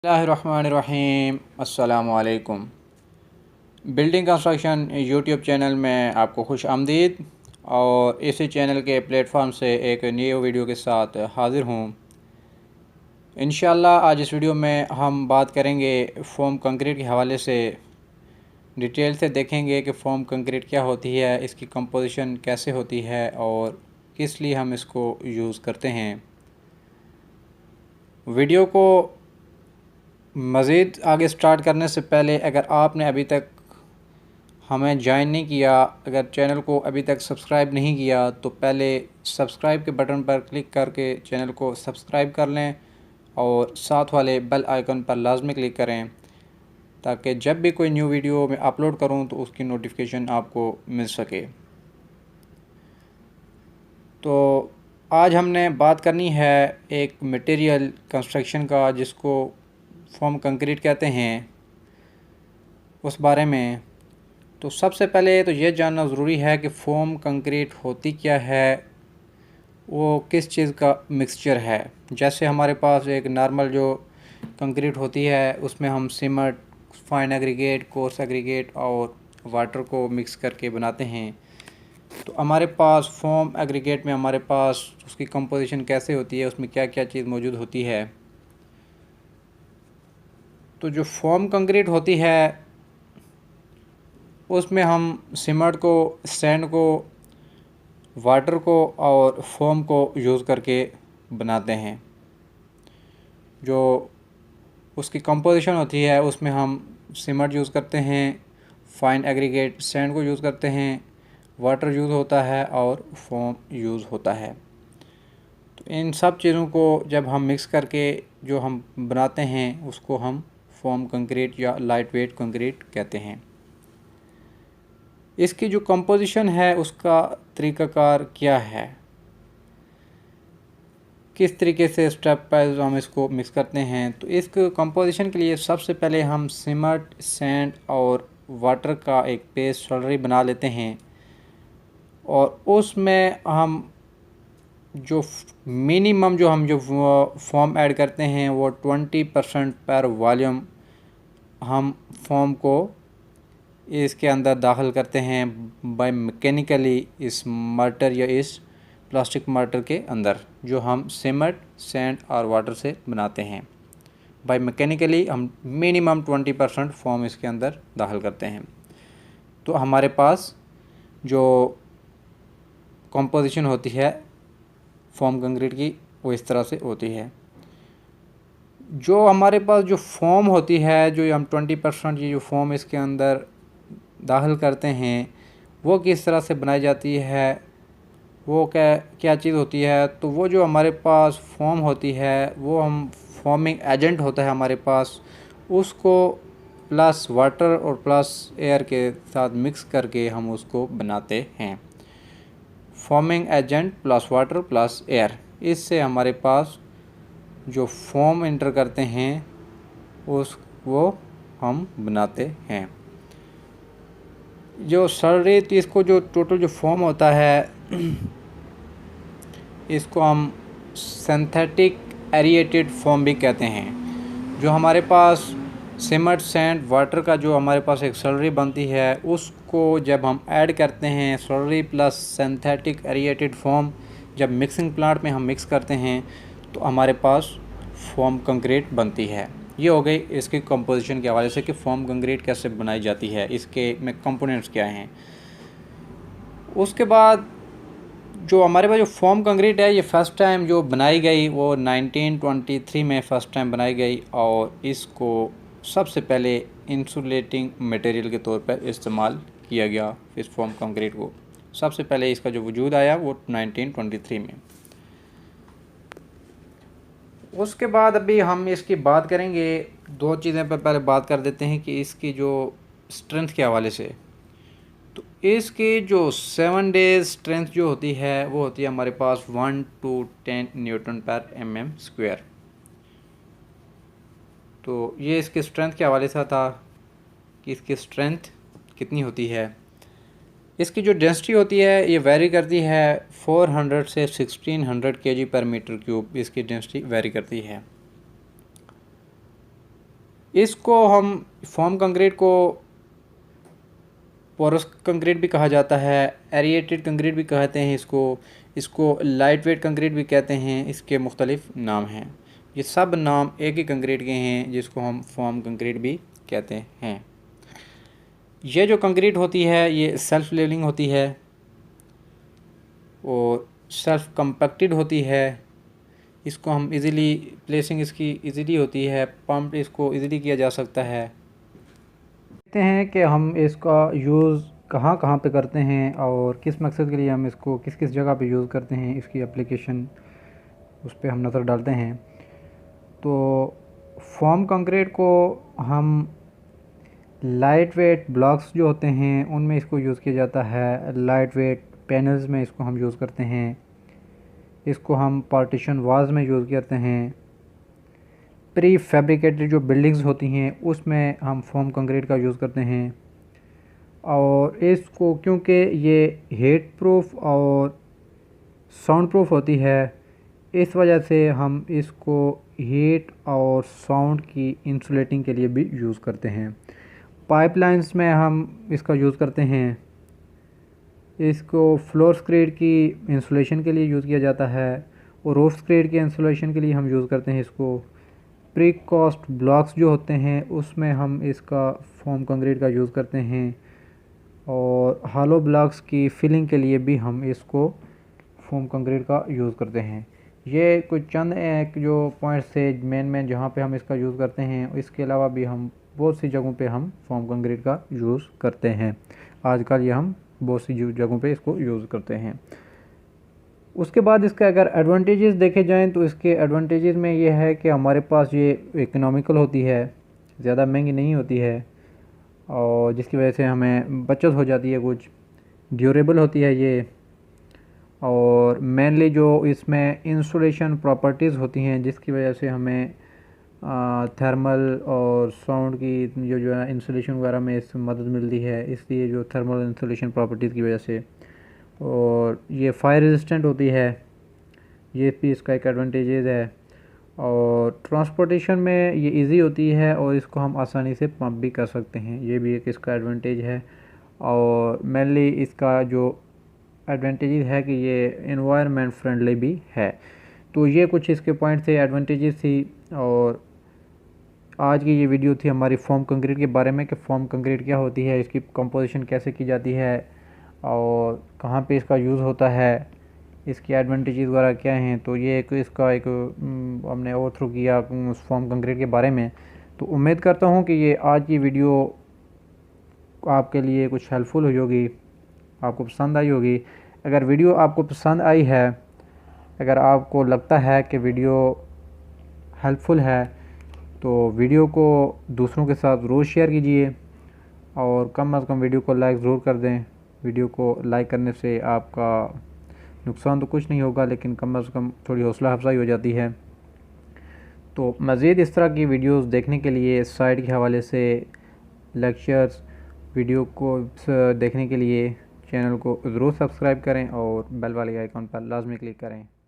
बिस्मिल्लाहिर्रहमानिर्रहीम। अस्सलामु अलैकुम। बिल्डिंग कंस्ट्रक्शन यूट्यूब चैनल में आपको खुश आमदीद। और इसी चैनल के प्लेटफॉर्म से एक नई वीडियो के साथ हाज़िर हूँ। इंशाअल्लाह आज इस वीडियो में हम बात करेंगे फोम कंक्रीट के हवाले से। डिटेल से देखेंगे कि फोम कंक्रीट क्या होती है, इसकी कंपोजिशन कैसे होती है और किस लिए हम इसको यूज़ करते हैं। वीडियो को मज़ीद आगे स्टार्ट करने से पहले अगर आपने अभी तक हमें ज्वाइन नहीं किया, अगर चैनल को अभी तक सब्सक्राइब नहीं किया तो पहले सब्सक्राइब के बटन पर क्लिक करके चैनल को सब्सक्राइब कर लें और साथ वाले बेल आइकन पर लाजमी क्लिक करें ताकि जब भी कोई न्यू वीडियो मैं अपलोड करूं तो उसकी नोटिफिकेशन आपको मिल सके। तो आज हमने बात करनी है एक मटेरियल कंस्ट्रक्शन का जिसको फोम कंक्रीट कहते हैं, उस बारे में। तो सबसे पहले तो ये जानना ज़रूरी है कि फोम कंक्रीट होती क्या है, वो किस चीज़ का मिक्सचर है। जैसे हमारे पास एक नॉर्मल जो कंक्रीट होती है उसमें हम cement, fine aggregate, coarse aggregate और वाटर को मिक्स करके बनाते हैं। तो हमारे पास फोम एग्रीगेट में हमारे पास उसकी कंपोजिशन कैसे होती है, उसमें क्या क्या चीज़ मौजूद होती है। तो जो फोम कंक्रीट होती है उसमें हम सीमेंट को, सैंड को, वाटर को और फोम को यूज़ करके बनाते हैं। जो उसकी कंपोजिशन होती है उसमें हम सीमेंट यूज़ करते हैं, फाइन एग्रीगेट सैंड को यूज़ करते हैं, वाटर यूज़ होता है और फोम यूज़ होता है। तो इन सब चीज़ों को जब हम मिक्स करके जो हम बनाते हैं उसको हम फोम कंक्रीट या लाइट वेट कंक्रीट कहते हैं। इसकी जो कंपोजिशन है उसका तरीक़ाकार क्या है, किस तरीके से स्टेप वाइज हम इसको मिक्स करते हैं। तो इस कंपोजिशन के लिए सबसे पहले हम सीमेंट, सैंड और वाटर का एक पेस्ट स्लरी बना लेते हैं और उसमें हम जो मिनिमम जो हम जो फॉर्म ऐड करते हैं वो 20% पर वॉल्यूम हम फॉर्म को इसके अंदर दाखिल करते हैं बाय मैकेनिकली इस मर्टर या इस प्लास्टिक मर्टर के अंदर, जो हम सीमेंट, सैंड और वाटर से बनाते हैं। बाय मैकेनिकली हम मिनिमम 20% फॉर्म इसके अंदर दाखिल करते हैं। तो हमारे पास जो कंपोजिशन होती है फॉर्म कंक्रीट की वो इस तरह से होती है। जो हमारे पास जो फॉर्म होती है, जो हम 20% ये जो फॉर्म इसके अंदर दाखिल करते हैं वो किस तरह से बनाई जाती है, वो क्या चीज़ होती है। तो वो जो हमारे पास फॉर्म होती है वो हम फॉर्मिंग एजेंट होता है हमारे पास, उसको प्लस वाटर और प्लस एयर के साथ मिक्स करके हम उसको बनाते हैं। Forming agent plus water plus air, इससे हमारे पास जो फॉर्म इंटर करते हैं वो हम बनाते हैं। जो स्लरी, इसको जो टोटल जो फॉर्म होता है इसको हम सिंथेटिक एरिएटेड फॉर्म भी कहते हैं। जो हमारे पास सीमेंट, सैंड, वाटर का जो हमारे पास एक स्लरी बनती है उसको जब हम ऐड करते हैं, slurry plus synthetic aerated form जब मिक्सिंग प्लांट में हम मिक्स करते हैं तो हमारे पास फॉर्म कंक्रीट बनती है। ये हो गई इसके कंपोजिशन के हवाले से कि फॉर्म कंक्रीट कैसे बनाई जाती है, इसके में कंपोनेंट्स क्या हैं। उसके बाद जो हमारे पास जो फॉर्म कंक्रीट है ये फ़र्स्ट टाइम जो बनाई गई वो 1923 में फ़र्स्ट टाइम बनाई गई और इसको सबसे पहले इंसुलेटिंग मटेरियल के तौर पर इस्तेमाल किया गया। इस फॉर्म कंक्रीट को सबसे पहले इसका जो वजूद आया वो 1923 में। उसके बाद अभी हम इसकी बात करेंगे, दो चीज़ें पर पहले बात कर देते हैं कि इसकी जो स्ट्रेंथ के हवाले से। तो इसकी जो 7 डेज स्ट्रेंथ जो होती है वो होती है हमारे पास 1 to 10 न्यूटन पर mm²। तो ये इसके स्ट्रेंथ के हवाले से था कि इसकी स्ट्रेंथ कितनी होती है। इसकी जो डेंसिटी होती है ये वेरी करती है 400 से 1600 kg पर मीटर क्यूब, इसकी डेंसिटी वेरी करती है। इसको हम फॉर्म कंक्रीट को पोरस कंक्रीट भी कहा जाता है, एरिएटेड कंक्रीट भी कहते हैं इसको लाइट वेट कंक्रीट भी कहते हैं। इसके मुख्तलिफ नाम हैं। ये सब नाम एक ही कंक्रीट के हैं जिसको हम फॉर्म कंक्रीट भी कहते हैं। ये जो कंक्रीट होती है ये सेल्फ लेवलिंग होती है और सेल्फ कंपैक्टेड होती है। इसको हम इजीली प्लेसिंग इसकी इजीली होती है, पंप इसको इजीली किया जा सकता है। देखते हैं कि हम इसका यूज़ कहाँ कहाँ पे करते हैं और किस मकसद के लिए हम इसको किस किस जगह पे यूज़ करते हैं, इसकी एप्लीकेशन उस पर हम नज़र डालते हैं। तो फॉर्म कंक्रीट को हम लाइट वेट ब्लॉक्स जो होते हैं उनमें इसको यूज़ किया जाता है, लाइट वेट पैनल्स में इसको हम यूज़ करते हैं, इसको हम पार्टीशन वाल्स में यूज़ करते हैं, प्री फैब्रिकेटेड जो बिल्डिंग्स होती हैं उसमें हम फॉर्म कंक्रीट का यूज़ करते हैं। और इसको क्योंकि ये हीट प्रूफ और साउंड प्रूफ होती है इस वजह से हम इसको हीट और साउंड की इंसुलेटिंग के लिए भी यूज़ करते हैं। पाइपलाइंस में हम इसका यूज़ करते हैं। इसको फ्लोर स्क्रीड की इंसुलेशन के लिए यूज़ किया जाता है और रूफ स्क्रीड के इंसुलेशन के लिए हम यूज़ करते हैं इसको। प्री कास्ट ब्लॉक्स जो होते हैं उसमें हम इसका फॉर्म कंक्रीट का यूज़ करते हैं और हॉलो ब्लॉक्स की फिलिंग के लिए भी हम इसको फॉर्म कंक्रीट का यूज़ करते हैं। ये कुछ चंद एक जो पॉइंट्स थे मेन जहाँ पे हम इसका यूज़ करते हैं। इसके अलावा भी हम बहुत सी जगहों पे हम फॉर्म कंक्रीट का यूज़ करते हैं। आजकल ये हम बहुत सी जगहों पे इसको यूज़ करते हैं। उसके बाद इसके अगर एडवांटेजेस देखे जाएं तो इसके एडवांटेजेस में ये है कि हमारे पास ये इकोनॉमिकल होती है, ज़्यादा महंगी नहीं होती है और जिसकी वजह से हमें बचत हो जाती है, कुछ ड्यूरेबल होती है ये। और मेनली जो इसमें इंसुलेशन प्रॉपर्टीज़ होती हैं जिसकी वजह से हमें थर्मल और साउंड की जो है इंसुलेशन वगैरह में इससे मदद मिलती है, इसलिए जो थर्मल इंसुलेशन प्रॉपर्टीज़ की वजह से। और ये फायर रेजिस्टेंट होती है, ये भी इसका एक एडवांटेजेस है। और ट्रांसपोर्टेशन में ये इजी होती है और इसको हम आसानी से पंप भी कर सकते हैं, ये भी एक इसका एडवांटेज है। और मेनली इसका जो एडवांटेजेस है कि ये एनवायरनमेंट फ्रेंडली भी है। तो ये कुछ इसके पॉइंट थे, एडवांटेजेस थी। और आज की ये वीडियो थी हमारी फॉर्म कंक्रीट के बारे में कि फॉर्म कंक्रीट क्या होती है, इसकी कंपोजिशन कैसे की जाती है और कहाँ पे इसका यूज़ होता है, इसकी एडवांटेजेस वगैरह क्या हैं। तो ये एक इसका एक हमने ओवर थ्रू किया उस फॉर्म कंक्रीट के बारे में। तो उम्मीद करता हूँ कि ये आज की वीडियो आपके लिए कुछ हेल्पफुल हुई होगी, आपको पसंद आई होगी। अगर वीडियो आपको पसंद आई है, अगर आपको लगता है कि वीडियो हेल्पफुल है तो वीडियो को दूसरों के साथ ज़रूर शेयर कीजिए और कम से कम वीडियो को लाइक ज़रूर कर दें। वीडियो को लाइक करने से आपका नुकसान तो कुछ नहीं होगा, लेकिन कम से कम थोड़ी हौसला अफजाई हो जाती है। तो मज़ीद इस तरह की वीडियोस देखने के लिए साइट के हवाले से लेक्चर्स वीडियो को देखने के लिए चैनल को ज़रूर सब्सक्राइब करें और बेल वाले आइकॉन पर लाजमी क्लिक करें।